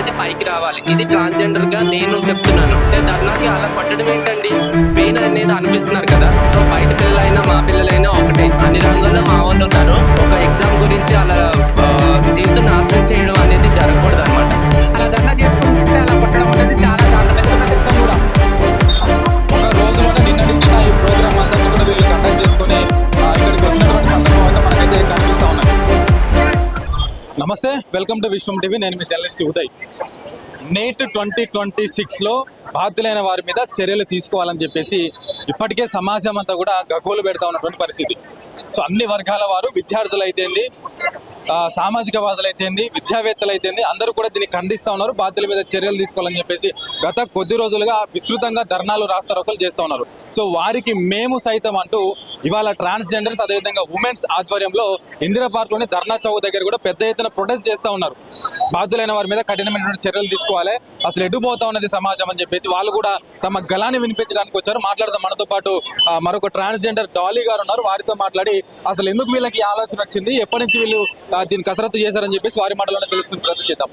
అనేది పైకి రావాలి. ఇది ట్రాన్స్జెండర్ గా నేను చెప్తున్నాను. అంటే ధర్నాకి అలా కొట్టడం ఏంటండి, పెయిన్ అనేది అనిపిస్తున్నారు కదా. సో బయట పిల్లలైనా మా పిల్లలైనా ఒకటే, అన్ని రంగాల్లో మా వాళ్ళు ఉన్నారు. ఒక ఎగ్జామ్ గురించి అలా జీవితం నాశనం చేయడం అనేది జరగకూడదు అనమాట. అలా ధర్నా చేసుకుంటే అలా కొట్టడం అనేది చాలా దారుణం. ఎందుకంటే కూడా ఒక రోజులోనే నిన్నటికి ఈ ప్రోగ్రామ్ అంతా కూడా వీళ్ళు కండక్ట్ చేసుకొని ఇక్కడికి వచ్చినటువంటి సందర్భం అయితే మనకైతే కనిపిస్తూ ఉన్నది. నమస్తే, వెల్కమ్ టు విశ్వం టీవీ. నేను మీ జర్నలిస్ట్ ఉదయ్. NEET 2026లో బాధ్యులైన వారి మీద చర్యలు తీసుకోవాలని చెప్పేసి ఇప్పటికే సమాజం అంతా కూడా గగ్గోలు పెడతా ఉన్నటువంటి పరిస్థితి. సో అన్ని వర్గాల వారు, విద్యార్థులు అయితేంది, సామాజికవాదులు అయితేంది, విద్యావేత్తలు అయితేంది, అందరూ కూడా దీన్ని ఖండిస్తూ ఉన్నారు. బాధ్యుల మీద చర్యలు తీసుకోవాలని చెప్పేసి గత కొద్ది రోజులుగా విస్తృతంగా ధర్నాలు, రాస్తారోకలు చేస్తూ ఉన్నారు. సో వారికి మేము సైతం అంటూ ఇవాళ ట్రాన్స్జెండర్స్, అదేవిధంగా ఉమెన్స్ ఆధ్వర్యంలో ఇందిరా పార్క్లోని ధర్నా చౌక్ దగ్గర కూడా పెద్ద ఎత్తున ప్రొటెస్ట్ చేస్తూ ఉన్నారు. బాధ్యులైన వారి మీద కఠినమైనటువంటి చర్యలు తీసుకోవాలి, అసలు ఎడ్డుపోతా ఉన్నది సమాజం అని చెప్పేసి వాళ్ళు కూడా తమ గలాన్ని వినిపించడానికి వచ్చారు. మాట్లాడదాం. మనతో పాటు మరొక ట్రాన్స్జెండర్ డాలీ గారు ఉన్నారు. వారితో మాట్లాడి అసలు ఎందుకు వీళ్ళకి ఆలోచన వచ్చింది, ఎప్పటి నుంచి వీళ్ళు దీన్ని కసరత్తు చేశారని చెప్పేసి వారి మాటలోనే తెలుసుకుని ప్రయత్నం చేద్దాం.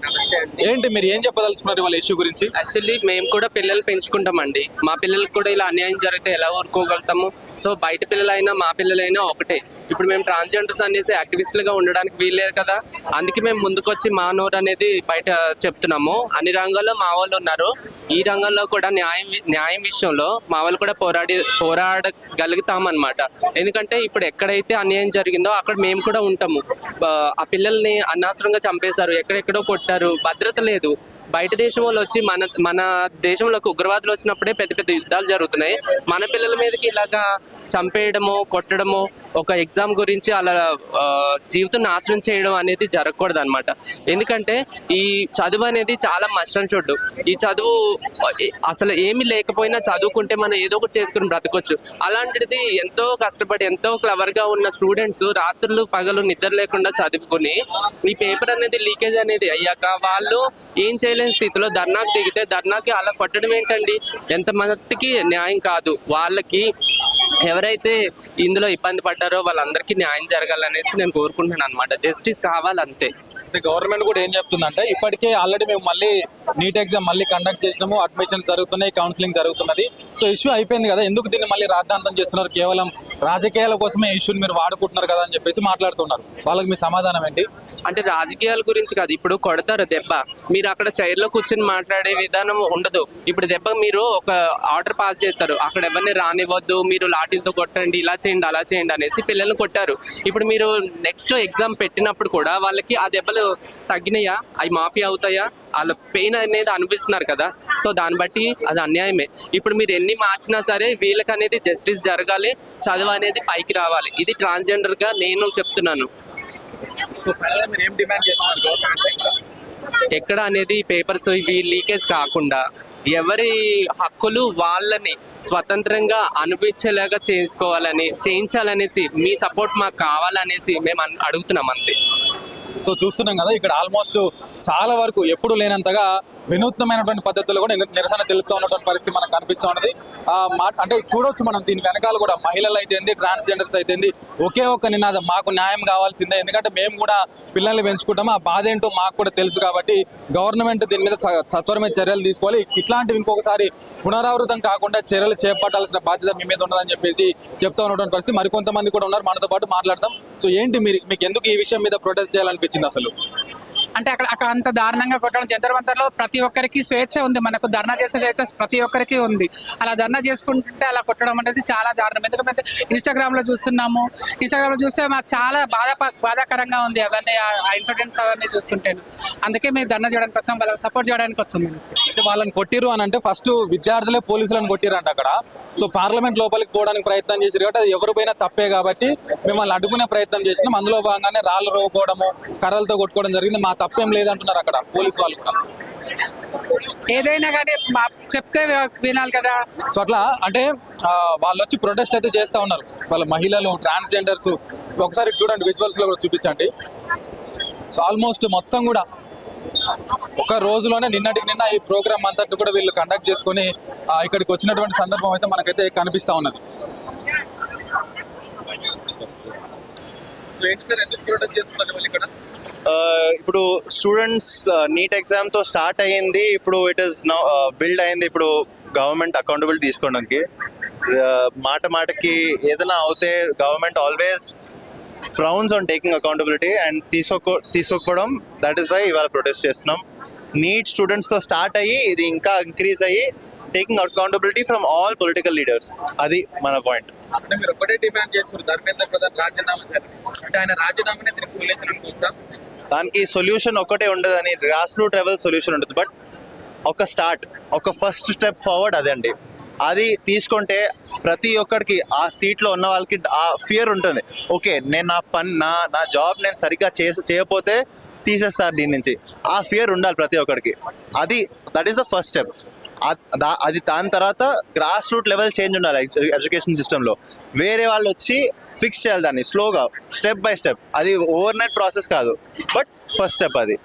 ఏంటి మీరు ఏం చెప్పదలుచుకున్నారు వాళ్ళ ఇష్యూ గురించి? యాక్చువల్లీ మేము కూడా పిల్లలు పెంచుకుంటామండి. మా పిల్లలకు కూడా ఇలా అన్యాయం జరిగితే ఎలా ఊరుకోగలుగుతాము? సో బయట పిల్లలైనా మా పిల్లలైనా ఒకటే. ఇప్పుడు మేము ట్రాన్స్జెండర్స్ అనేసి యాక్టివిస్టులుగా ఉండడానికి వీల్లేదు కదా. అందుకే మేము ముందుకొచ్చి మా నోరు అనేది బయట చెప్తున్నాము. అన్ని రంగాల్లో మా వాళ్ళు ఉన్నారు. ఈ రంగంలో కూడా న్యాయం విషయంలో మా వాళ్ళు కూడా పోరాడగలుగుతామన్నమాట. ఎందుకంటే ఇప్పుడు ఎక్కడైతే అన్యాయం జరిగిందో అక్కడ మేము కూడా ఉంటాము. ఆ పిల్లల్ని అనవసరంగా చంపేశారు, ఎక్కడెక్కడో కొట్టారు, భద్రత లేదు. బయట దేశం వాళ్ళు వచ్చి మన దేశంలోకి ఉగ్రవాదులు వచ్చినప్పుడే పెద్ద పెద్ద యుద్ధాలు జరుగుతున్నాయి. మన పిల్లల మీదకి ఇలాగా చంపేయడము, కొట్టడము, ఒక ఎగ్జామ్ గురించి అలా జీవితం నాశనం చేయడం అనేది జరగకూడదు అనమాట. ఎందుకంటే ఈ చదువు అనేది చాలా మస్టం చూడ్డు. ఈ చదువు అసలు ఏమీ లేకపోయినా చదువుకుంటే మనం ఏదో ఒకటి చేసుకుని బ్రతకొచ్చు. అలాంటిది ఎంతో కష్టపడి ఎంతో క్లవర్గా ఉన్న స్టూడెంట్స్ రాత్రులు పగలు నిద్ర లేకుండా చదువుకుని ఈ పేపర్ అనేది లీకేజ్ అనేది అయ్యాక వాళ్ళు ఏం చేయలేని స్థితిలో ధర్నాకు దిగితే ధర్నాకి అలా కొట్టడం ఏంటండి? ఎంత మట్టికి న్యాయం కాదు. వాళ్ళకి ఎవరైతే ఇందులో ఇబ్బంది పడ్డారో వాళ్ళందరికీ న్యాయం జరగాలనేసి నేను కోరుకుంటున్నాను అనమాట. జస్టిస్ కావాలంతే. గవర్నమెంట్ కూడా ఏం చెప్తుందంటే ఇప్పటికే ఆల్రెడీ మేము మళ్ళీ నీట్ ఎగ్జామ్ మళ్ళీ కండక్ట్ చేసినాము, అడ్మిషన్స్ జరుగుతున్నాయి, కౌన్సిలింగ్ జరుగుతున్నది. సో ఇష్యూ అయిపోయింది కదా, ఎందుకు దీన్ని మళ్ళీ రాద్ధాంతం చేస్తున్నారు? కేవలం రాజకీయాల కోసమే ఇష్యూని మీరు వాడుకుంటున్నారు కదా అని చెప్పేసి మాట్లాడుతున్నారు. వాళ్ళకి మీ సమాధానం ఏంటి? అంటే రాజకీయాల గురించి కాదు. ఇప్పుడు కొడతారు దెబ్బ, మీరు అక్కడ చైర్లో కూర్చొని మాట్లాడే విధానం ఉండదు. ఇప్పుడు దెబ్బ మీరు ఒక ఆర్డర్ పాస్ చేస్తారు, అక్కడ ఎవరిని రానివ్వద్దు, మీరు లాఠీలతో కొట్టండి, ఇలా చేయండి అలా చేయండి అనేసి పిల్లల్ని కొట్టారు. ఇప్పుడు మీరు నెక్స్ట్ ఎగ్జామ్ పెట్టినప్పుడు కూడా వాళ్ళకి ఆ దెబ్బలు తగ్గినాయా? అవి మాఫీ అవుతాయా? వాళ్ళ పెయిన్ అనేది అనిపిస్తున్నారు కదా. సో దాన్ని బట్టి అది అన్యాయమే. ఇప్పుడు మీరు ఎన్ని మార్చినా సరే వీళ్ళకి అనేది జస్టిస్ జరగాలి, చదువు అనేది పైకి రావాలి. ఇది ట్రాన్స్జెండర్ గా నేను చెప్తున్నాను. ఎక్కడ అనేది పేపర్స్ ఇవి లీకేజ్ కాకుండా ఎవరి హక్కులు వాళ్ళని స్వతంత్రంగా అనిపించేలాగా చేయించాలనేసి మీ సపోర్ట్ మాకు కావాలనేసి మేము అడుగుతున్నాం అంతే. సో చూస్తున్నాం కదా, ఇక్కడ ఆల్మోస్ట్ చాలా వరకు ఎప్పుడు లేనంతగా వినూత్నమైనటువంటి పద్ధతుల్లో కూడా నిరసన తెలుపుతూ ఉన్నటువంటి పరిస్థితి మనకు కనిపిస్తూ ఉన్నది. అంటే చూడొచ్చు మనం దీని వెనకాల కూడా మహిళలు అయితేంది, ట్రాన్స్జెండర్స్ అయితేంది ఒకే ఒక్క నినాదం, మాకు న్యాయం కావాల్సిందే. ఎందుకంటే మేము కూడా పిల్లల్ని పెంచుకుంటాము, ఆ బాధ ఏంటో మాకు కూడా తెలుసు. కాబట్టి గవర్నమెంట్ దీని మీద సత్వరమే చర్యలు తీసుకోవాలి. ఇట్లాంటివి ఇంకొకసారి పునరావృతం కాకుండా చర్యలు చేపట్టాల్సిన బాధ్యత మీ మీద ఉండదని చెప్పేసి చెప్తా ఉన్నటువంటి పరిస్థితి. మరికొంతమంది కూడా ఉన్నారు, మనతో పాటు మాట్లాడదాం. సో ఏంటి మీకు ఎందుకు ఈ విషయం మీద ప్రొటెస్ట్ చేయాలనిపించింది అసలు? అంటే అక్కడ అంత దారుణంగా కొట్టడం, జంతర్ మంతర్లో ప్రతి ఒక్కరికి స్వేచ్ఛ ఉంది, మనకు ధర్నా చేసే స్వేచ్ఛ ప్రతి ఒక్కరికి ఉంది. అలా ధర్నా చేసుకుంటుంటే అలా కొట్టడం అనేది చాలా దారుణం. ఎందుకంటే ఇన్స్టాగ్రామ్లో చూస్తే మాకు చాలా బాధాకరంగా ఉంది అవన్నీ, ఆ ఇన్సిడెంట్స్ అవన్నీ చూస్తుంటేను. అందుకే మేము ధర్నా చేయడానికి వచ్చాం, వాళ్ళకి సపోర్ట్ చేయడానికి వచ్చాం. మేము వాళ్ళని కొట్టిరు అని అంటే ఫస్ట్ విద్యార్థులే పోలీసులను కొట్టిరంట అక్కడ. సో పార్లమెంట్ లోపలికి పోవడానికి ప్రయత్నం చేశారు కాబట్టి అది ఎవరు పోయినా తప్పే కాబట్టి మిమ్మల్ని అడ్డుకునే ప్రయత్నం చేసినాం. అందులో భాగంగానే రాళ్ళు రోకోవడము, కర్రలతో కొట్టుకోవడం జరిగింది. మా తప్పేం లేదంటున్నారు అక్కడ పోలీసు వాళ్ళు కూడా. ఏదైనా కానీ చెప్తే వినాలి కదా. సో అట్లా అంటే వాళ్ళు వచ్చి ప్రొటెస్ట్ అయితే చేస్తూ ఉన్నారు. వాళ్ళ మహిళలు, ట్రాన్స్జెండర్స్. ఒకసారి చూడండి, విజువల్స్లో కూడా చూపించండి. సో ఆల్మోస్ట్ మొత్తం కూడా ఒక రోజులోనే నిన్నటికి నిన్న ఈ ప్రోగ్రామ్ అంతటి కూడా వీళ్ళు కండక్ట్ చేసుకొని ఇక్కడికి వచ్చినటువంటి సందర్భం అయితే మనకైతే కనిపిస్తూ ఉన్నది. ఏంటి సార్, ఎందుకు ప్రొటెస్ట్ చేస్తున్నారు వాళ్ళు ఇక్కడ? ఇప్పుడు స్టూడెంట్స్ నీట్ ఎగ్జామ్తో స్టార్ట్ అయ్యింది. ఇప్పుడు ఇట్ ఈస్ నౌ బిల్డ్ అయింది. ఇప్పుడు గవర్నమెంట్ అకౌంటబిలిటీ తీసుకోవడానికి మాటకి ఏదైనా అవుతే government always frowns on taking accountability and తీసుకోకపోవడం. దట్ ఈస్ వై ఇవాళ ప్రొటెస్ట్ చేస్తున్నాం. నీట్ స్టూడెంట్స్తో స్టార్ట్ అయ్యి ఇది ఇంకా ఇంక్రీజ్ అయ్యి taking accountability from all political leaders. అది మన పాయింట్. అంటే మీరు ఒకటే డిమాండ్ చేస్తున్నారు ధర్మేంద్ర ప్రధాన్ రాజీనామా చేయాలి అంటే ఆయన రాజీనామానే దీనికి సొల్యూషన్ అనుకోవచ్చా? దానికి సొల్యూషన్ ఒకటే ఉండదని గ్రాస్ రూట్ లెవెల్ సొల్యూషన్ ఉంటుంది. బట్ ఒక ఫస్ట్ స్టెప్ ఫార్వర్డ్ అదండి. అది తీసుకుంటే ప్రతి ఒక్కరికి ఆ సీట్లో ఉన్న వాళ్ళకి ఆ ఫియర్ ఉంటుంది. ఓకే, నేను నా జాబ్ నేను సరిగ్గా చేయకపోతే తీసేస్తారు దీని నుంచి. ఆ ఫియర్ ఉండాలి ప్రతి ఒక్కరికి. That is the first step. అది దాని తర్వాత గ్రాస్ రూట్ లెవెల్ చేంజ్ ఉండాలి ఎడ్యుకేషన్ సిస్టంలో. వేరే వాళ్ళు వచ్చి ఫిక్స్ చేయాలి దాన్ని స్లోగా, స్టెప్ బై స్టెప్. అది ఓవర్ నైట్ ప్రాసెస్ కాదు, బట్ ఫస్ట్ స్టెప్ అది.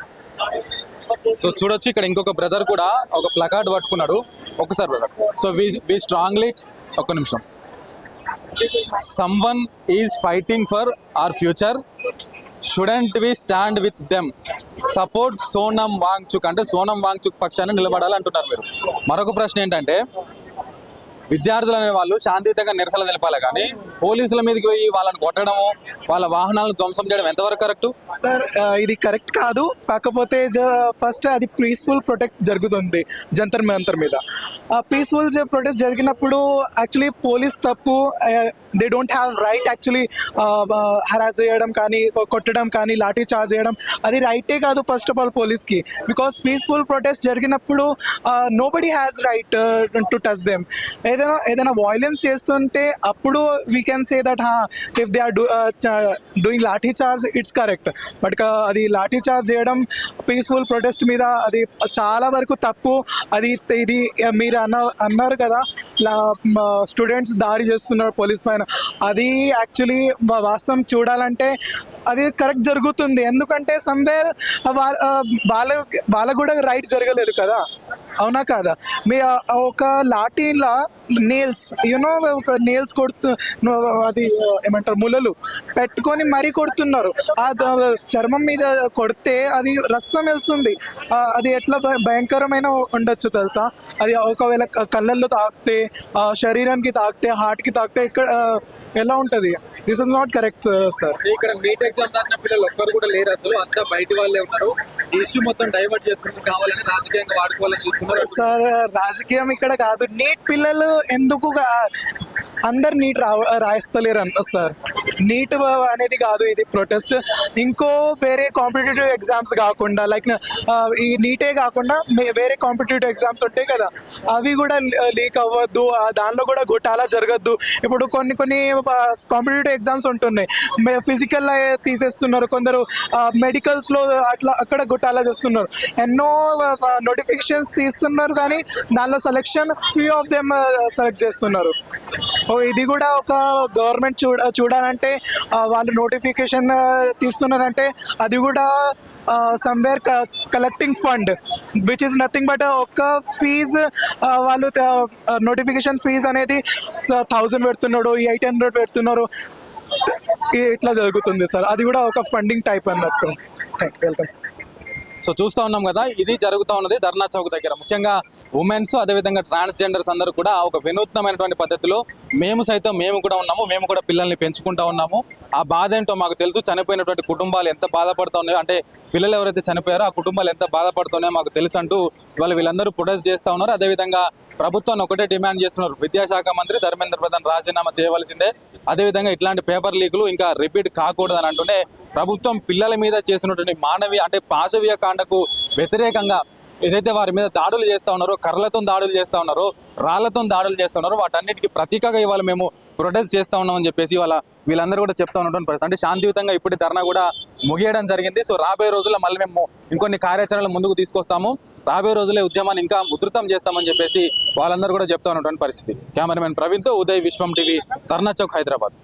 సో చూడొచ్చు ఇక్కడ ఇంకొక బ్రదర్ కూడా ఒక ప్లకార్డ్ పట్టుకున్నాడు. ఒకసారి బ్రదర్, సో వి స్ట్రాంగ్లీ, ఒక్క నిమిషం, someone is fighting for our future, shouldn't we stand with them, support Sonam Wangchuk అంటే సోనం వాంగ్చుక్ పక్షాన్ని నిలబడాలి అంటున్నారు మీరు. మరొక ప్రశ్న ఏంటంటే విద్యార్థులు అనే వాళ్ళు శాంతియుతంగా నిరసన తెలపాలి, కానీ పోలీసుల మీదకి పోయి వాళ్ళని కొట్టడము, వాళ్ళ వాహనాలను ధ్వంసం చేయడం ఎంతవరకు కరెక్ట్? సార్ ఇది కరెక్ట్ కాదు. కాకపోతే ఫస్ట్ అది పీస్ఫుల్ ప్రొటెక్ట్ జరుగుతుంది జంతర్ మంతర్ మీద. పీస్ఫుల్ ప్రొటెస్ట్ జరిగినప్పుడు యాక్చువల్లీ పోలీస్ తప్పు. They don't have right actually harass చేయడం కానీ, కొట్టడం కానీ, లాఠీ చార్జ్ చేయడం అది రైటే కాదు ఫస్ట్ ఆఫ్ ఆల్ పోలీస్కి. బికాస్ పీస్ఫుల్ ప్రొటెస్ట్ జరిగినప్పుడు nobody has right to touch them. ఏదైనా వాయిలెన్స్ చేస్తుంటే అప్పుడు we can say that if they are doing lathi charge it's correct. But అది లాఠీ చార్జ్ చేయడం పీస్ఫుల్ ప్రొటెస్ట్ మీద అది చాలా వరకు తప్పు. ఇది మీరు అన్నారు కదా స్టూడెంట్స్ దాడి చేస్తున్నారు పోలీస్ పైన. అది యాక్చువల్లీ వాస్తవం చూడాలంటే అది కరెక్ట్ జరుగుతుంది. ఎందుకంటే సమ్వేర్ వాళ్ళకు కూడా రైట్ జరగలేదు కదా, అవునా కాదా? మీ ఒక లాఠీలా నేల్స్ ఒక నేల్స్ అది ఏమంటారు ములలు పెట్టుకొని మరీ కొడుతున్నారు. ఆ చర్మం మీద కొడితే అది రక్తం వెళ్తుంది. అది ఎట్లా భయంకరమైన ఉండొచ్చు తెలుసా? అది ఒకవేళ కళ్ళల్లో తాకితే, శరీరానికి తాకితే, హార్ట్కి తాకితే ఇక్కడ ఎలా ఉంటుంది? This is not correct sir. ఇక్కడ నీట్ ఎగ్జామ్ రాసిన పిల్లలు ఒక్కరు కూడా లేరు, అసలు అంతా బయట వాళ్ళే ఉన్నారు. ఈ ఇష్యూ మొత్తం డైవర్ట్ చేసుకుంటూ కావాలని రాజకీయంగా వాడుకోవాలని చూస్తున్నారు సార్. రాజకీయం ఇక్కడ కాదు. నీట్ పిల్లలు ఎందుకు అందరు నీట్ రాయిస్తలేరు సార్. నీట్ అనేది కాదు ఇది ప్రొటెస్ట్. ఇంకో వేరే కాంపిటేటివ్ ఎగ్జామ్స్ కాకుండా లైక్ ఈ నీటే కాకుండా వేరే కాంపిటేటివ్ ఎగ్జామ్స్ ఉంటాయి కదా, అవి కూడా లీక్ అవ్వద్దు, దానిలో కూడా घोटाला జరగద్దు. ఇప్పుడు కొన్ని కాంపిటేటివ్ ఎగ్జామ్స్ ఉంటున్నాయి, ఫిజికల్ తీసేస్తున్నారు, కొందరు మెడికల్స్లో అక్కడ घोटाला చేస్తున్నారు. ఎన్నో నోటిఫికేషన్స్ తీస్తున్నారు కానీ దానిలో selection few of them select చేస్తున్నారు. ఇది కూడా ఒక గవర్నమెంట్ చూడాలంటే వాళ్ళు నోటిఫికేషన్ తీస్తున్నారంటే అది కూడా somewhere collecting fund which is nothing but ఒక ఫీజ్. వాళ్ళు నోటిఫికేషన్ ఫీజ్ అనేది 1000 పెడుతున్నాడు, 800 పెడుతున్నారు. ఇట్లా జరుగుతుంది సార్. అది కూడా ఒక ఫండింగ్ టైప్ అన్నట్టు. Welcome sir. సో చూస్తూ ఉన్నాం కదా, ఇది జరుగుతూ ఉన్నది ధర్నా చౌక్ దగ్గర. ముఖ్యంగా ఉమెన్స్, అదేవిధంగా ట్రాన్స్జెండర్స్ అందరూ కూడా ఒక వినూత్నమైనటువంటి పద్ధతిలో మేము కూడా ఉన్నాము, మేము కూడా పిల్లల్ని పెంచుకుంటా ఉన్నాము. ఆ బాధ ఏంటో మాకు తెలుసు. చనిపోయినటువంటి కుటుంబాలు ఎంత బాధపడుతున్నాయో, అంటే పిల్లలు ఎవరైతే చనిపోయారో ఆ కుటుంబాలు ఎంత బాధపడుతున్నాయో మాకు తెలుసు అంటూ ఇవాళ వీళ్ళందరూ ప్రొటెస్ట్ చేస్తూ ఉన్నారు. అదేవిధంగా ప్రభుత్వాన్ని ఒకటే డిమాండ్ చేస్తున్నారు, విద్యాశాఖ మంత్రి ధర్మేంద్ర ప్రధాన్ రాజీనామా చేయవలసిందే. అదేవిధంగా ఇట్లాంటి పేపర్ లీకులు ఇంకా రిపీట్ కాకూడదని అంటూనే ప్రభుత్వం పిల్లల మీద చేసినటువంటి అంటే పాశవీయ కాండకు వ్యతిరేకంగా ఏదైతే వారి మీద దాడులు చేస్తూ ఉన్నారో, కర్రలతో దాడులు చేస్తూ ఉన్నారో, రాళ్లతో దాడులు చేస్తూ ఉన్నారో, వాటన్నిటికీ ప్రతీకగా ఇవాళ మేము ప్రొటెస్ట్ చేస్తూ ఉన్నామని చెప్పేసి వీళ్ళందరూ కూడా చెప్తా ఉన్నటువంటి పరిస్థితి. అంటే శాంతియుతంగా ఇప్పుడు ధర్నా కూడా ముగియడం జరిగింది. సో రాబోయే రోజుల్లో మళ్ళీ మేము ఇంకొన్ని కార్యాచరణలు ముందుకు తీసుకొస్తాము, రాబోయే రోజుల్లో ఉద్యమాన్ని ఇంకా ఉధృతం చేస్తామని చెప్పేసి వాళ్ళందరూ కూడా చెప్తా ఉన్నటువంటి పరిస్థితి. కెమెరామెన్ ప్రవీణ్తో ఉదయ్, విశ్వం టీవీ, ధర్నా చౌక్, హైదరాబాద్.